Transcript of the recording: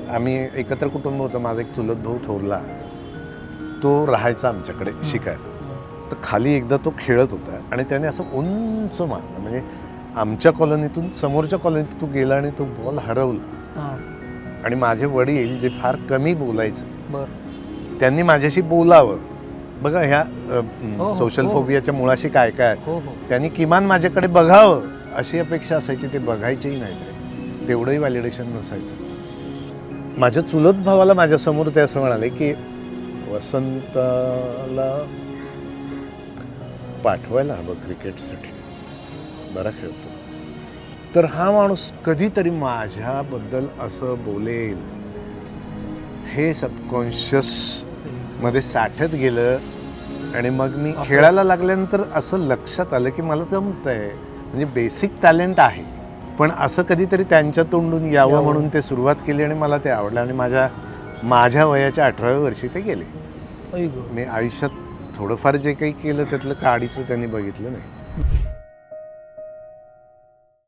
आम्ही एकत्र कुटुंब होतं. माझा एक चुलत भाऊ थोरला, तो राहायचा आमच्याकडे शिकायला. तर खाली एकदा तो खेळत होता आणि त्याने असं उंच मारलं, म्हणजे आमच्या कॉलनीतून समोरच्या कॉलनीत तो गेला आणि तो बॉल हरवला. आणि माझे वडील जे फार कमी बोलायचं, त्यांनी माझ्याशी बोलावं. बघा ह्या सोशल फोबियाच्या मुळाशी काय काय, त्यांनी किमान माझ्याकडे बघावं अशी अपेक्षा असायची. ते बघायचेही नाही, तेवढंही व्हॅलिडेशन नसायचं. माझ्या चुलत भावाला माझ्यासमोर ते असं म्हणाले की वसंतला पाठवायला हवं क्रिकेटसाठी, बरा खेळतो. तर हा माणूस कधीतरी माझ्याबद्दल असं बोलेल हे सबकॉन्शियस मध्ये साठत गेलं. आणि मग मी खेळायला लागल्यानंतर असं लक्षात आलं की मला जमतंय, म्हणजे बेसिक टॅलेंट आहे, पण असं कधीतरी त्यांच्या तोंडून यावं म्हणून ते सुरुवात केली आणि मला ते आवडलं. आणि माझ्या वयाच्या 18व्या वर्षी ते गेले. मी आयुष्यात थोडंफार जे काही केलं त्यातलं काडीचं त्यांनी बघितलं नाही.